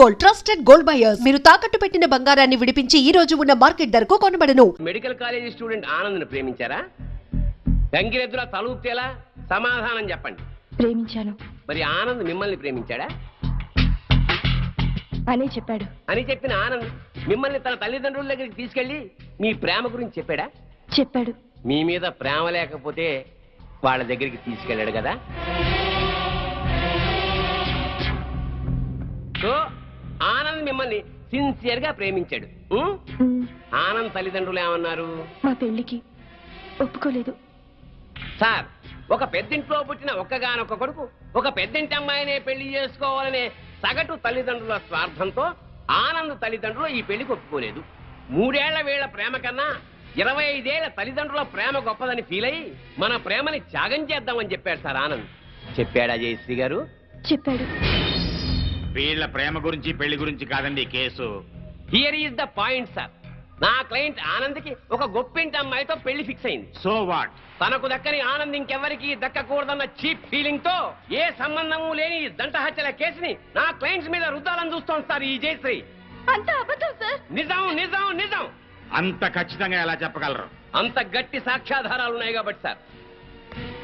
Gold, trusted gold buyers. మీరు తాకట్టు పెట్టిన బంగారాన్ని విడిపించి ఈ రోజు ఉన్న మార్కెట్ ధరకు కొనబడను. మెడికల్ కాలేజీ స్టూడెంట్ ఆనంద్ని ప్రేమించారా? గంగిరెద్దులా తలూపుతేలా? సమాధానం చెప్పండి. ప్రేమించాను. మరి ఆనంద్ మిమ్మల్ని ప్రేమించాడా? అనే చెప్పాడు. అని చెప్పిన ఆనంద్ మిమ్మల్ని తన తల్లిదండ్రుల దగ్గరికి తీసుకెళ్లి మీ ప్రేమ గురించి చెప్పాడా? చెప్పాడు. మీ మీద ప్రేమ లేకపోతే వాళ్ళ దగ్గరికి తీసుకెళ్ళాడు కదా. సో ఆనంద్ మిమ్మల్ని సిన్సియర్ గా ప్రేమించాడు. ఆనంద్ తల్లిదండ్రులు ఏమన్నారు? మా పెళ్లికి ఒప్పుకోలేదు. సార్, ఒక పెద్దింట్లో పుట్టిన ఒక్కగానొక్క కొడుకు ఒక పెద్దింటి అమ్మాయినే పెళ్లి చేసుకోవాలనే సగటు తల్లిదండ్రుల స్వార్థంతో ఆనంద్ తల్లిదండ్రులు ఈ పెళ్లికి ఒప్పుకోలేదు. 3 ఏళ్ల వీళ్ల ప్రేమ కన్నా 25 ఏళ్ల తల్లిదండ్రుల ప్రేమ గొప్పదని ఫీల్ అయ్యి మన ప్రేమని త్యాగం చేద్దామని చెప్పాడు సార్ ఆనంద్. చెప్పాడా జయశ్రీ గారు? చెప్పాడు. వీళ్ళ ప్రేమ గురించి పెళ్లి గురించి కాదండి case. Here is the point sir. నా క్లయింట్ ఆనంద్కి ఒక గొప్పింటి అమ్మాయితో పెళ్లి ఫిక్స్ అయింది. So what? తనకు దక్కని ఆనంద్ ఇంకెవరికి దక్కకూడదన్న చీప్ ఫీలింగ్ తో ఏ సంబంధము లేని దంట హత్యల కేసుని నా క్లయింట్స్ మీద రుద్దాలని చూస్తోంది సార్ ఈ జయశ్రీ. అంత అబద్ధం సార్. నిజం నిజం నిజం. అంత ఖచ్చితంగా ఎలా చెప్పగలరు? అంత గట్టి సాక్ష్యాధారాలు ఉన్నాయి కాబట్టి సార్,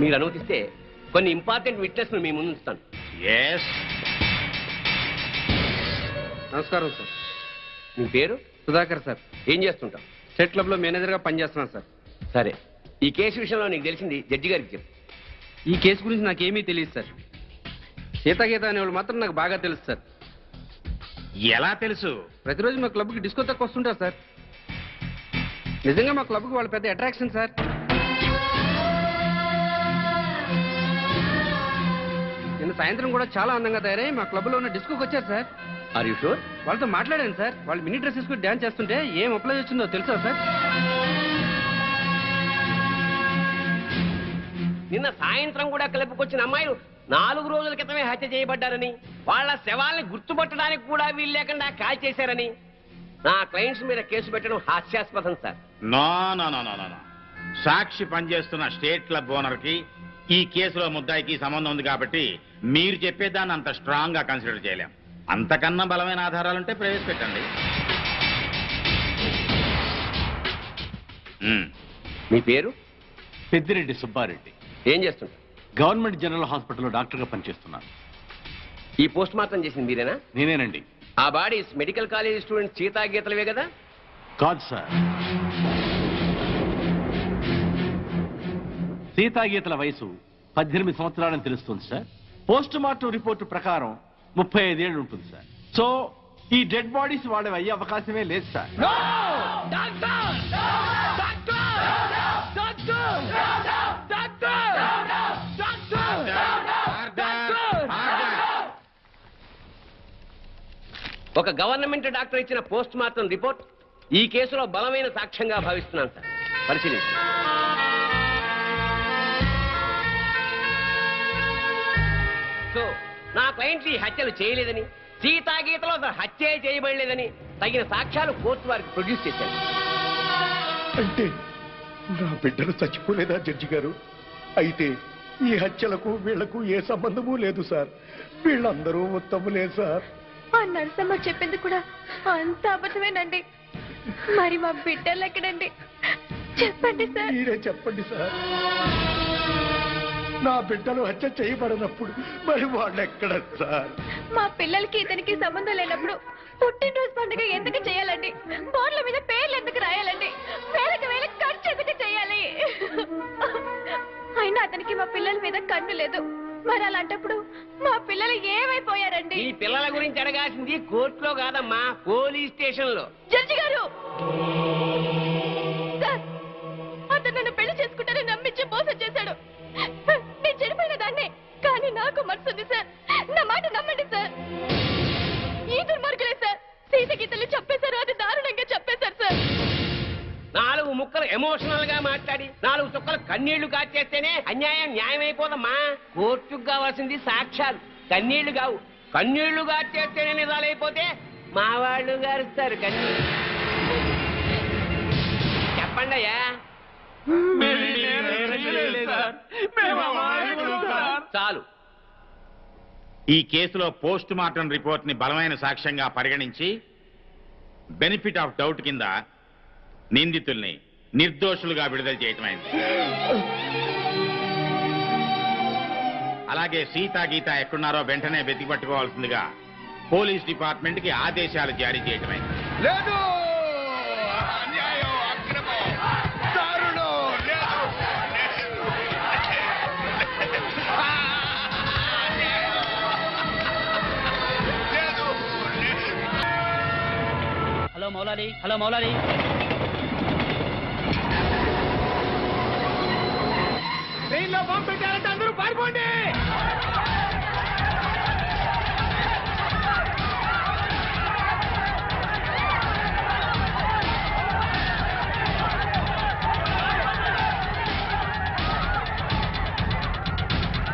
మీరు అనుమతిస్తే కొన్ని ఇంపార్టెంట్ విట్నెస్ మీ ముందు ఉంచుతాను. ఎస్. నమస్కారం సార్. మీ పేరు? సుధాకర్ సార్. ఏం చేస్తుంటాం? స్టేట్ క్లబ్ లో మేనేజర్ గా పనిచేస్తున్నాను సార్. సరే, ఈ కేసు విషయంలో నీకు తెలిసింది జడ్జి గారికి చెప్పు. ఈ కేసు గురించి నాకేమీ తెలియదు సార్. సీతాగీత అనేవాళ్ళు మాత్రం నాకు బాగా తెలుసు సార్. ఎలా తెలుసు? ప్రతిరోజు మా క్లబ్కి డిస్కో తక్కువ వస్తుంటారు సార్. నిజంగా మా క్లబ్కి వాళ్ళు పెద్ద అట్రాక్షన్ సార్. నిన్న సాయంత్రం కూడా చాలా అందంగా తయారై మా క్లబ్లో ఉన్న డిస్కోకి వచ్చారు సార్. Are you sure? వాళ్ళతో మాట్లాడాను సార్. వాళ్ళు మినీ డ్రెస్ వేసుకుని డ్యాన్స్ చేస్తుంటే ఏం అప్లై వచ్చిందో తెలుసా సార్? నిన్న సాయంత్రం కూడా క్లబ్కి వచ్చిన అమ్మాయిలు 4 రోజుల క్రితమే హత్య చేయబడ్డారని, వాళ్ళ శవాల్ని గుర్తుపట్టడానికి కూడా వీలు లేకుండా కాల్ చేశారని నా క్లయింట్స్ మీద కేసు పెట్టడం హాస్యాస్పదం sir. No no no no no. Sakshi పనిచేస్తున్న స్టేట్ క్లబ్ ఓనర్ కి ఈ కేసులో ముద్దాయికి సంబంధం ఉంది కాబట్టి మీరు చెప్పేదాన్ని అంత స్ట్రాంగ్ గా కన్సిడర్ చేయలేం. అంతకన్నా బలమైన ఆధారాలుంటే ప్రవేశపెట్టండి. మీ పేరు? పెద్దిరెడ్డి సుబ్బారెడ్డి. ఏం చేస్తుంటారు? గవర్నమెంట్ జనరల్ హాస్పిటల్లో డాక్టర్గా పనిచేస్తున్నాను. ఈ పోస్ట్ మార్టం చేసింది మీరేనా? నేనేనండి. ఆ bodies medical college student Sita గీతలవే కదా? కాదు సార్. సీతాగీతల వయసు 18 సంవత్సరాలని తెలుస్తుంది సార్. పోస్ట్ మార్టం రిపోర్టు ప్రకారం 35 ఏళ్ళు ఉంటుంది సార్. సో ఈ డెడ్ బాడీస్ వాడే అయ్యే అవకాశమే లేదు సార్. ఒక గవర్నమెంట్ డాక్టర్ ఇచ్చిన పోస్ట్ మార్టం రిపోర్ట్ ఈ కేసులో బలమైన సాక్ష్యంగా భావిస్తున్నాను సార్. పరిశీలించండి. సో నా క్లయింట్ ఈ హత్యలు చేయలేదని, సీతాగీతలో హత్య చేయబడలేదని తగిన సాక్ష్యాలు కోర్టు వారికి ప్రొడ్యూస్ చేశారు. అంటే నా బిడ్డలు చచ్చిపోలేదా జడ్జి గారు? అయితే ఈ హత్యలకు వీళ్లకు ఏ సంబంధము లేదు సార్. వీళ్ళందరూ ఉత్తములే సార్. ఆ నరసమ్మ చెప్పింది కూడా అంత అబద్ధమేనండి. మరి మా బిడ్డలు ఎక్కడండి? చెప్పండి సార్. మీరే చెప్పండి సార్. నా బిడ్డలు హత్య చేయబడినప్పుడు మరి వాళ్ళు ఎక్కడ సార్? మా పిల్లలకి ఇతనికి సంబంధం లేనప్పుడు పుట్టినరోజు పండుగ ఎందుకు చేయాలండి? బోర్ల మీద పేర్లు ఎందుకు రాయాలండి? వేలకు వేల ఖర్చు ఎందుకు చేయాలి? అయినా అతనికి మా పిల్లల మీద కన్ను లేదు. మరి అలాంటప్పుడు మా పిల్లలు ఏమైపోయారండి? ఈ పిల్లల గురించి అడగాల్సింది కోర్టులో కాదమ్మా, పోలీస్ స్టేషన్ లో. జడ్జి గారు, సార్, అతను నన్ను పెళ్లి చేసుకుంటానని నమ్మించి మోసం చేశాడు. నేను చనిపోయిన దాన్నే, కానీ నాకు మనసు ఉంది సార్. నా మాట నమ్మండి సార్. ఈ దుర్మార్గులే సార్ సీత గీతలు చెప్పేశారు. అది దారుణంగా చెప్పేశారు సార్. 4 ముక్కలు ఎమోషనల్ గా మాట్లాడి 4 చుక్కలు కన్నీళ్లు కాచేస్తేనే అన్యాయం న్యాయమైపోదమ్మా. కోర్టుకు కావాల్సింది సాక్ష్యాలు, కన్నీళ్లు కావు. కన్నీళ్లు కాచేస్తేనే నిజాలైపోతే మా వాళ్ళు గారుస్తారు కన్నీళ్ళు. చెప్పండి అయ్యా. చాలు. ఈ కేసులో పోస్ట్ మార్టం రిపోర్ట్ ని బలమైన సాక్ష్యంగా పరిగణించి బెనిఫిట్ ఆఫ్ డౌట్ కింద నిందితుల్ని నిర్దోషులుగా విడుదల చేయటమైంది. అలాగే సీతా గీత ఎక్కడున్నారో వెంటనే వెతికి పట్టుకోవాల్సిందిగా పోలీస్ డిపార్ట్మెంట్ కి ఆదేశాలు జారీ చేయటమైంది. లేదు, అన్యాయం, అక్రమం, దారుణం, లేదు, హలో మౌలాలి, హలో మౌలాలి. ట్రైన్లో బాంబు పెట్టారంటే అందరూ పారిపోండి.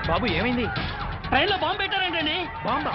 బాబు ఏమైంది? ట్రైన్లో బాంబు పెట్టారంటండి. బాంబా?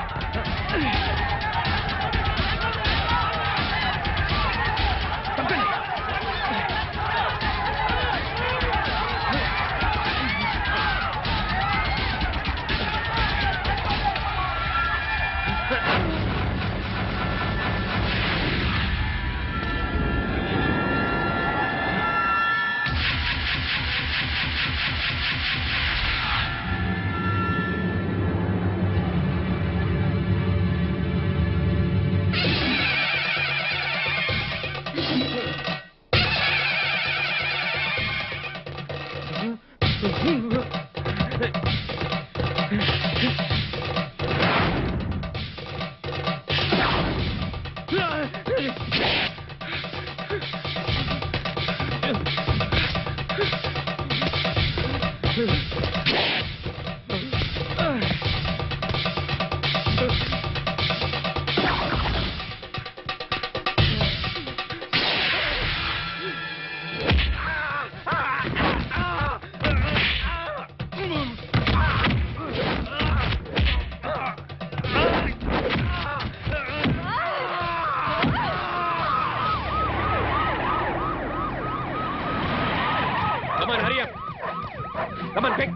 Come on, hurry up. Come on, quick.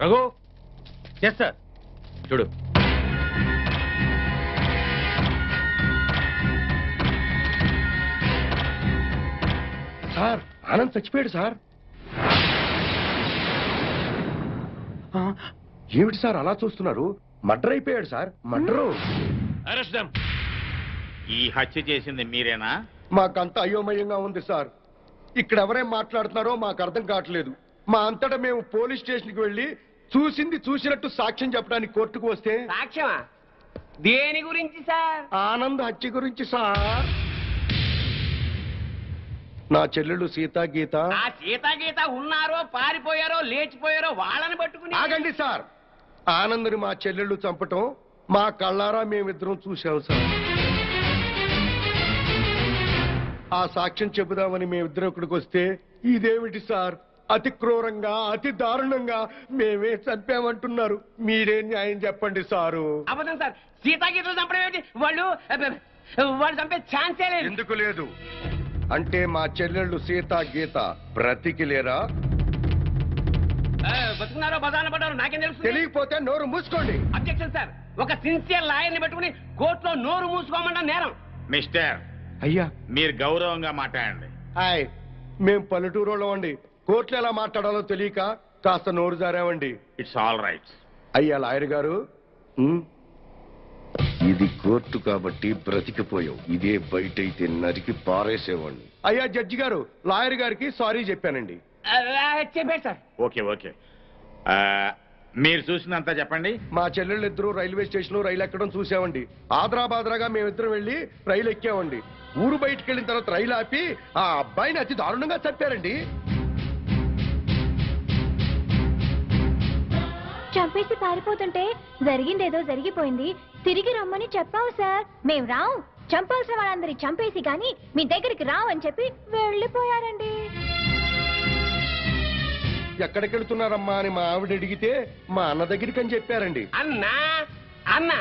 Raghu, yes sir. చూడు, సార్ ఆనంద్ చచ్చిపోయాడు సార్. ఏమిటి సార్ అలా చూస్తున్నారు? మర్డర్ అయిపోయాడు సార్, మర్డరు. Arrest them. ఈ హత్య చేసింది మీరేనా? మాకంత అయోమయంగా ఉంది సార్. ఇక్కడ ఎవరేం మాట్లాడుతున్నారో మాకు అర్థం కావట్లేదు. మా అంతటా మేము పోలీస్ స్టేషన్కి వెళ్ళి చూసింది చూసినట్టు సాక్ష్యం చెప్పడానికి కోర్టుకు వస్తే సాక్ష్యమా? దేని గురించి సార్? ఆనంద్ హత్య గురించి సార్. నా చెల్లెళ్ళు సీతా గీత. ఆ సీతా గీత ఉన్నారో పారిపోయారో లేచిపోయారో వాళ్ళని పట్టుకుని. ఆగండి సార్. ఆనంద్ని మా చెల్లెళ్ళు చంపటం మా కళ్ళారా మేమిద్దరం చూసాం సార్. ఆ సాక్ష్యం చెబుదామని మేమిద్దరం ఇక్కడికి వస్తే ఇదేమిటి సార్, అతి క్రూరంగా అతి దారుణంగా మేమే చంపామంటున్నారు. మీరే న్యాయం చెప్పండి సారు. అబద్ధం సార్. సీతా గీతలు చంపడం ఏమిటి? వాళ్ళు చంపే ఛాన్సే లేదు. ఎందుకు లేదు అంటే మా చెల్లెళ్ళు సీతా గీత బ్రతికి లేరా? బతుకున్నారో బదాన పడ్డారో నాకేం తెలుసు? తెలియకపోతే నోరు మూసుకోండి. Objection sir. ఒక సిన్సియర్ లాయర్ని పెట్టుకుని కోర్టులో నోరు మూసుకోమన్న నేరం. మిస్టర్, అయ్యా మీరు గౌరవంగా మాట్లాడండి. హాయ్, మేం పల్లెటూరులో అండి. కోర్టులో ఎలా మాట్లాడాలో తెలియక కాస్త నోరు జారామండి. It's all right. అయ్యా లాయర్ గారు, ఇది కోర్టు కాబట్టి బ్రతికిపోయావు. ఇదే బయట అయితే నరికి పారేసేవాడిని. అయ్యా జడ్జి గారు, లాయర్ గారికి సారీ చెప్పానండి. చెప్పాడు సార్. ఓకే ఓకే, మీరు చూసినంత చెప్పండి. మా చెల్లెళ్ళు ఇద్దరు రైల్వే స్టేషన్ లో రైలు ఎక్కడం చూసామండి. ఆదరాబాదరాగా మేమిద్దరం వెళ్ళి రైలు ఎక్కామండి. ఊరు బయటికి వెళ్ళిన తర్వాత రైలు ఆపి ఆ అబ్బాయిని అతి దారుణంగా చంపారండి. చంపేసి పారిపోతుంటే జరిగిందేదో జరిగిపోయింది, తిరిగి రమ్మని చెప్పావు సార్. మేం రావు, చంపాల్సిన వాళ్ళందరి చంపేసి గాని మీ దగ్గరికి రావని చెప్పి వెళ్ళిపోయారండి. ఎక్కడికి వెళ్తున్నారమ్మా అని మా ఆవిడ అడిగితే మా అన్న దగ్గరికి అని చెప్పారండి. అన్నా అన్న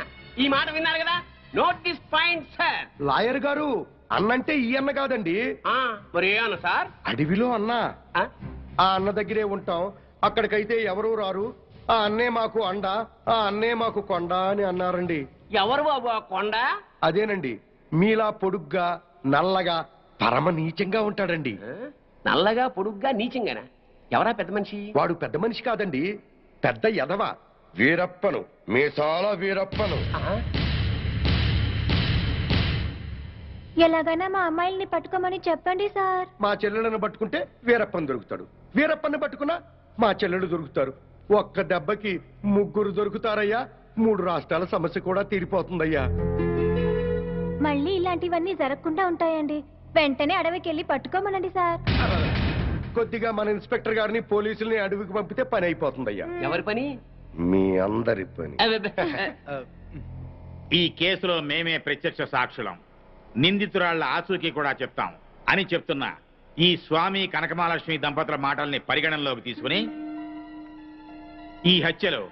ఈ మాట విన్నారు కదా, నోటీస్ పాయింట్ సార్. లాయర్ గారు, అన్నంటే ఈ అన్న కాదండి. మరి ఏ అన్న సార్? అడవిలో అన్న. ఆ అన్న దగ్గరే ఉంటాం, అక్కడికైతే ఎవరూ రారు. ఆ అన్నే మాకు అండ, ఆ అన్నే మాకు కొండ అని అన్నారండి. ఎవరు బాబు ఆ కొండ? అదేనండి, మీలా పొడుగ్గా నల్లగా పరమ నీచంగా ఉంటాడండి. నల్లగా పొడుగ్గా నీచంగానా? ఎవరా పెద్ద మనిషి? వాడు పెద్ద మనిషి కాదండి, పెద్ద ఎదవ. వీరప్పను, మీసాల వీరప్పను. ఎలాగైనా మా అమ్మాయిల్ని పట్టుకోమని చెప్పండి సార్. మా చెల్లెలను పట్టుకుంటే వీరప్పని దొరుకుతాడు, వీరప్పని పట్టుకున్నా మా చెల్లెలు దొరుకుతారు. ఒక్క దెబ్బకి ముగ్గురు దొరుకుతారయ్యా. 3 రాష్ట్రాల సమస్య కూడా తీరిపోతుందయ్యా. మళ్ళీ ఇలాంటివన్నీ జరగకుండా ఉంటాయండి. వెంటనే అడవికి వెళ్ళి పట్టుకోమనండి సార్. కొద్దిగా మన ఇన్స్పెక్టర్ గారిని పోలీసుల్ని అడవికి పంపితే పని అయిపోతుందయ్యా. ఎవరి పని? మీ అందరి పని. ఈ కేసులో మేమే ప్రత్యక్ష సాక్షులం, నిందితురాళ్ల ఆచూకీ కూడా చెప్తాం అని చెప్తున్న ఈ స్వామి కనకమహాలక్ష్మి దంపతుల మాటల్ని పరిగణనలోకి తీసుకుని ఈ హత్యలో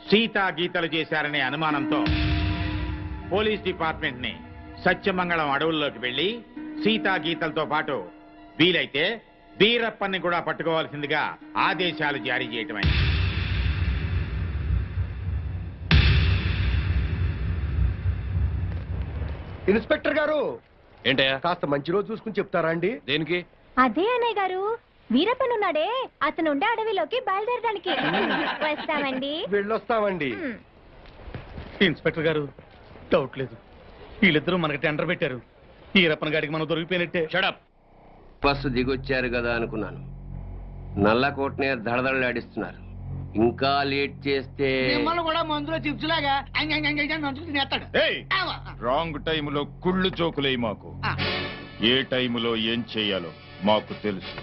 సీతా గీతలు చేశారనే అనుమానంతో పోలీస్ డిపార్ట్మెంట్ ని సత్యమంగళం అడవుల్లోకి వెళ్లి సీతా గీతలతో పాటు వీలైతే వీరప్పన్ని కూడా పట్టుకోవాల్సిందిగా ఆదేశాలు జారీ చేయటమైంది. ఇన్స్పెక్టర్ గారు, ఏంటయ్యా? కాస్త మంచి రోజు చూసుకుని చెప్తారా అండి? దేనికి? అదే అన్నయ్య గారు, వీరప్పనున్నాడే అతను ఉండే అడవిలోకి బయలుదేరడానికి. వస్తామండి. వెళ్ళొస్తామండి. ఇన్స్పెక్టర్ గారు, డౌట్ లేదు, వీళ్ళిద్దరూ మనకి టెండర్ పెట్టారు. ఈ రప్పన గాడికి మనం దొరికిపోయినట్టే. షడప్. బస్సు దిగొచ్చారు కదా అనుకున్నాను. నల్లకోటనే దడదడలాడిస్తున్నారు. ఇంకా లేట్ చేస్తే కూడా మందులో చిప్స్ లాగా తినేస్తాడు. రాంగ్ టైములో కుళ్ళు జోకులే మాకు. ఏ టైములో ఏం చెయ్యాలో మాకు తెలుసు.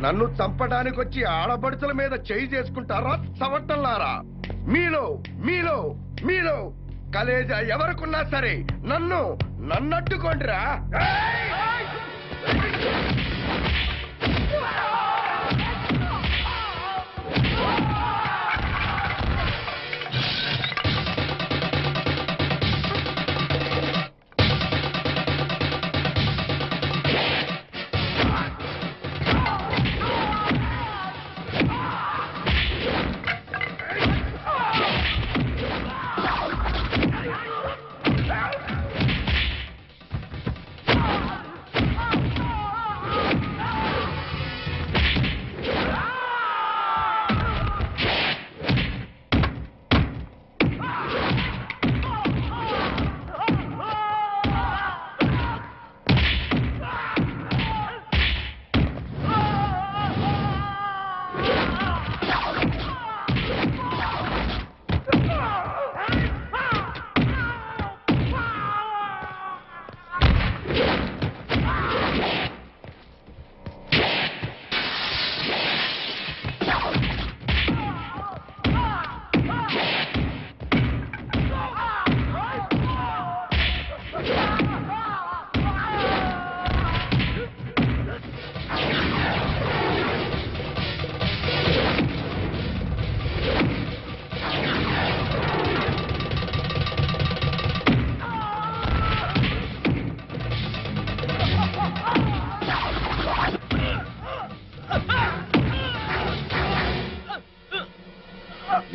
నన్ను చంపడానికి వచ్చి ఆడబడుచుల మీద చేయి చేసుకుంటారా చవటంలారా? మీలో మీలో మీలో కలేజా ఎవరికున్నా సరే నన్నట్టుకోండిరా.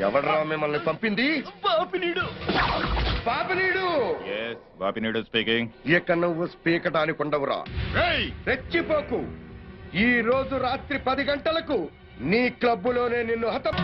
ఎవడరా మిమ్మల్ని పంపింది? బాపినీడు. బాపినీడు స్పీకింగ్. ఇక నువ్వు స్పీకటానికి ఉండవురా. రెచ్చిపోకు. ఈ రోజు రాత్రి 10 గంటలకు నీ క్లబ్బులోనే నిన్ను హతం.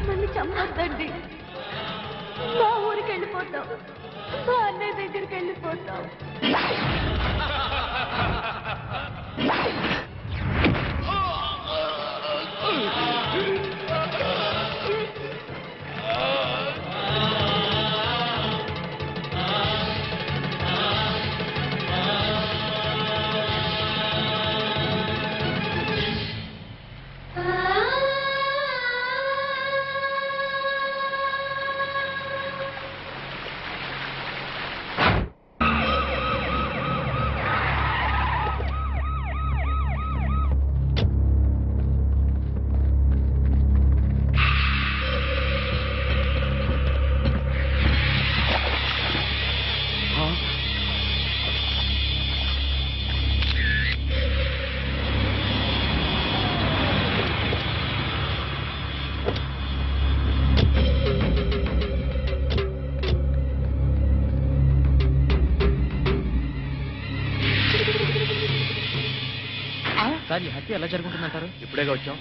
నన్ను చంపొద్దండి. మా ఊరికి వెళ్ళిపోతాం. మా అన్నయ్య దగ్గరికి వెళ్ళిపోతాం. సార్ ఈ హత్య ఎలా జరుగుతుందంటారు? ఇప్పుడేగా వచ్చాం.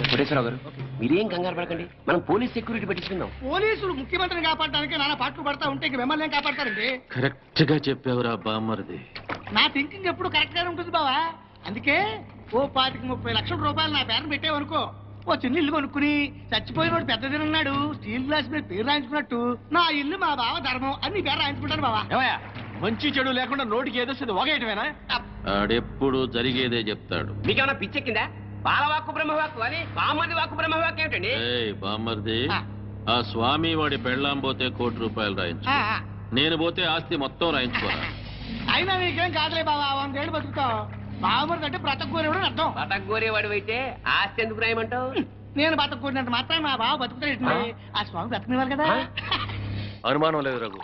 కోటేశ్వరరావు గారు మీరేం కంగారు పడకండి, మనం పోలీస్ సెక్యూరిటీ పెట్టించుకుందాం. పోలీసులు ముఖ్యమంత్రిని కాపాడడానికి నాన్న పాటలు పడతా ఉంటే ఇంక మిమ్మల్ని ఏం కాపాడతారండి? కరెక్ట్ గా చెప్పావురా బామ్మర్ది. నా థింకింగ్ ఎప్పుడు కరెక్ట్ గానే ఉంటుంది బావా. అందుకే ఓ 25-30 లక్షల రూపాయలు నా పేరును పెట్టేవనుకో, ఓ చిన్న ఇల్లు కొనుక్కుని చచ్చిపోయినోడు పెద్దదినన్నాడు స్టీల్ గ్లాస్ మీద పేరు రాయించుకున్నట్టు నా ఇల్లు మా బావ ధర్మం అని నీ పేరు రాయించుకుంటాను బావా. ఏమయ్యా, మంచి చెడు లేకుండా నోటికి ఏదొస్తుంది ఒకేయటమేనా? ఆడెప్పుడు జరిగేదే చెప్తాడు. మీకేమైనా పిచ్చెక్కిందా? బాలవాక్కు బ్రహ్మవాక్కు అని బామ్మది వాక్కు బ్రహ్మవాక్కు ఏమిటండి? బామ్మర్ది, ఆ స్వామి వాడి పెళ్ళాం పోతే ₹1,00,00,000 రాయించు, నేను పోతే ఆస్తి మొత్తం రాయించుకోరా. అయినా నీకేం కాదులే బావా, 100 ఏళ్ళు బతుకుతావు. బావమరిది అంటే బ్రతకూరేవాడు అని అర్థం. బతకగోరేవాడు అయితే ఆస్తి ఎందుకు రాయమంటావు? నేను బతకూరినంత మాత్రం మా బావ బతుకుతాడు. ఆ స్వామి బతకనివ్వాలి కదా. అనుమానం లేదు రఘు,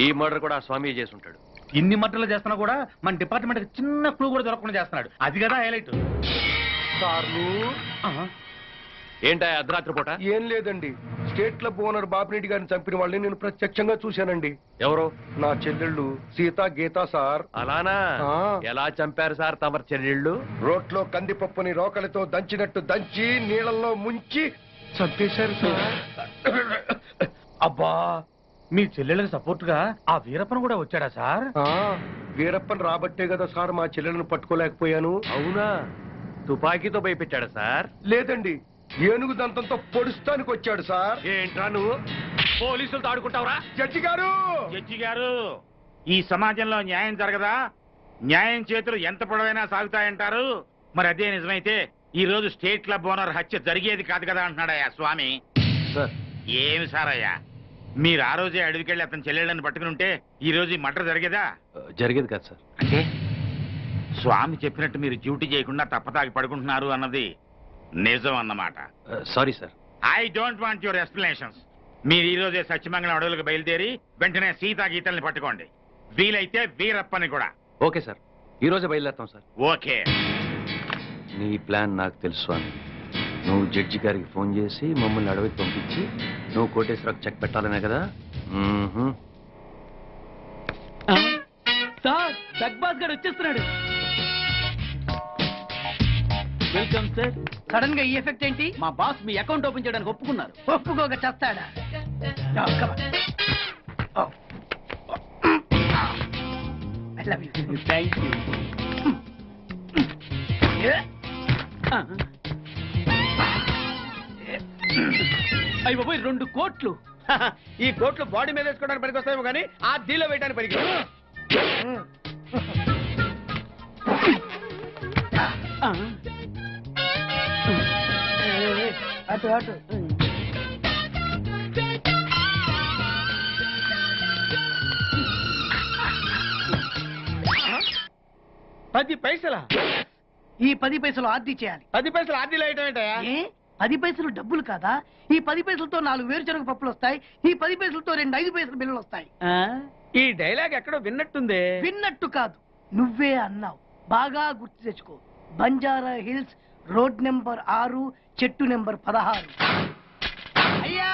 ఈ మర్డర్ కూడా ఆ స్వామి చేసి ఉంటాడు. ఇన్ని మట్టలు చేస్తున్నా కూడా మన డిపార్ట్మెంట్ చిన్న క్లూ కూడా దొరకకుండా చేస్తున్నాడు. అది కదా హైలైట్. ఏంటా అర్ధరాత్రి పూట? ఏం లేదండి, స్టేట్ క్లబ్ ఓనర్ బాపిరెడ్డి గారిని చంపిన వాళ్ళని నేను ప్రత్యక్షంగా చూశానండి. ఎవరు? నా చెల్లెళ్ళు సీత గీత సార్. అలానా? ఎలా చంపారు సార్ తమరి చెల్లెళ్ళు? రోట్లో కందిపప్పుని రోకలితో దంచినట్టు దంచి నీళ్ళల్లో ముంచి చంపేశారు సార్. అబ్బా, మీ చెల్లెళ్ళకి సపోర్ట్ గా ఆ వీరప్పన్ కూడా వచ్చాడా సార్? వీరప్పన్ రాబట్టే కదా సార్ మా చెల్లెలను పట్టుకోలేకపోయాను. అవునా? తుపాకీతో భయపెట్టాడా సార్? లేదండి, ఏనుగు దంతంతో పొడుస్తానికి వచ్చాడు సార్. ఏంట్రా నువ్వు పోలీసులతో ఆడుకుంటావురా? జడ్జి గారు, జడ్జి గారు, ఈ సమాజంలో న్యాయం జరగదా? న్యాయం చేతులు ఎంత పొడవైనా సాగుతాయంటారు. మరి అదే నిజమైతే ఈ రోజు స్టేట్ క్లబ్ ఓనర్ హత్య జరిగేది కాదు కదా అంటున్నాడయ్యా స్వామి. సార్ ఏమి సారయ్యా, మీరు ఆ రోజే అడవికెళ్ళి అతని చెల్లెళ్ళని పట్టుకుని ఉంటే ఈ రోజు ఈ మర్డర్ జరిగేదా? జరిగేది కాదు సార్. అంటే స్వామి చెప్పినట్టు మీరు డ్యూటీ చేయకుండా తప్పతాగి పడుకుంటున్నారు అన్నది నిజం అన్నమాట. Sorry sir. I don't want your explanations. మీరు ఈ రోజే సత్యమంగళం అడవులకు బయలుదేరి వెంటనే సీతా గీతల్ని పట్టుకోండి. వీలైతే వీరప్పని కూడా. ఓకే సార్, ఈ రోజే బయలుదేరుతాం సార్. ఓకే. నీ ప్లాన్ నాకు తెలుసు స్వామి. నువ్వు జడ్జి గారికి ఫోన్ చేసి మమ్మల్ని అడవికి పంపించి నువ్వు కోటేశ్వరకు చెక్ పెట్టాలనే కదా? సార్, జగ్బాస్ గారు వచ్చేస్తున్నాడు. Welcome sir. సడన్ గా ఈ ఎఫెక్ట్ ఏంటి? మా బాస్ మీ అకౌంట్ ఓపెన్ చేయడానికి ఒప్పుకున్నారు. ఒప్పుకోక చేస్తాడా? Thank you. అయ్యి బాబోయ్, 2 కోట్లు. ఈ కోట్లు బాడీ మీద వేసుకోవడానికి పనికి వస్తాయేమో కానీ ఆ దీలో వేయడానికి పనికి అటు అటు. పది పైసలా? ఈ 10 పైసలు ఆర్డీ చేయాలి. 10 పైసలు ఆర్డీలో వేయటం ఏంటయా? ఏ 10 పైసలు డబ్బులు కాదా? ఈ 10 పైసలతో 4 వేరుశనగ పప్పులు వస్తాయి. ఈ 10 పైసలతో 2 5 పైసలు బిల్లులు వస్తాయి. ఈ డైలాగ్ ఎక్కడో విన్నట్టుంది. విన్నట్టు కాదు, నువ్వే అన్నావు. బాగా గుర్తు తెచ్చుకో. బంజారా హిల్స్, రోడ్ నెంబర్ 6, చెట్టు నెంబర్ 16. అయ్యా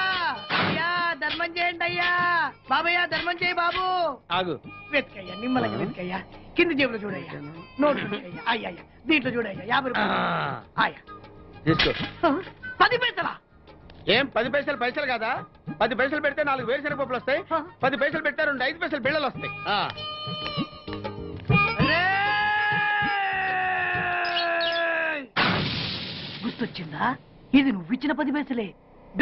అయ్యా, ధర్మం చేయండి అయ్యా. బాబయ్య, ధర్మం చేయి బాబు. ఆగు. వెతుకయ్యా, నిమ్మలంగా వెతుకయ్యా. కింది జేబులో చూడయ్యా. నోటు వెతుకయ్యా. అయ్యా దీంట్లో చూడయ్యా. 50 రూపాయలు. అయ్యా తీసుకో. 10 పైసలా? ఏం 10 పైసలు పైసలు కాదా? 10 పైసలు పెడితే 4 వేరుశనగ పప్పులు వస్తాయి. 10 పైసలు పెడితే 2 5 పైసలు బిళ్ళలు వస్తాయి. గుర్తొచ్చిందా? ఇది నువ్వు ఇచ్చిన 10 పైసలే.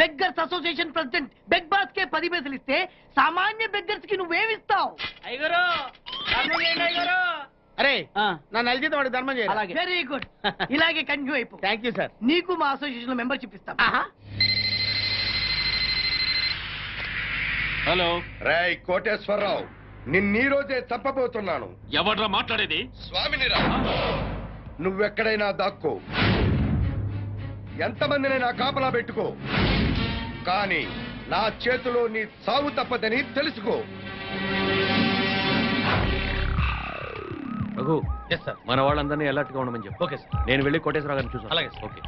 Beggars association president beg boss కే 10 పైసలు ఇస్తే సామాన్య బెగ్గర్స్ కి నువ్వేమిస్తావు? అయ్యగారు, ధర్మం చేయండి అయ్యగారు. అరే, నా నెల జీతం వాడికి ధర్మం చేయాలి. Very good. ఇలాగే కంటిన్యూ అయిపో. Thank you sir. నీకు మా అసోసియేషన్ లో మెంబర్షిప్ ఇస్తాం. హలో. రేయ్ కోటేశ్వరరావు, నిన్నీ రోజే చంపబోతున్నాను. ఎవడ్రా మాట్లాడేది? స్వామినిరా. నువ్వెక్కడైనా దాక్కో, ఎంతమందినైనా కాపలా పెట్టుకో, కానీ నా చేతిలో నీ సావు తప్పదని తెలుసుకో. రఘు, మన వాళ్ళందరినీ అలర్ట్ గా ఉండమని చెప్పు. Okay sir. నేను వెళ్ళి కోటేశ్వర గారిని చూసాను. అలాగే సార్. ఓకే.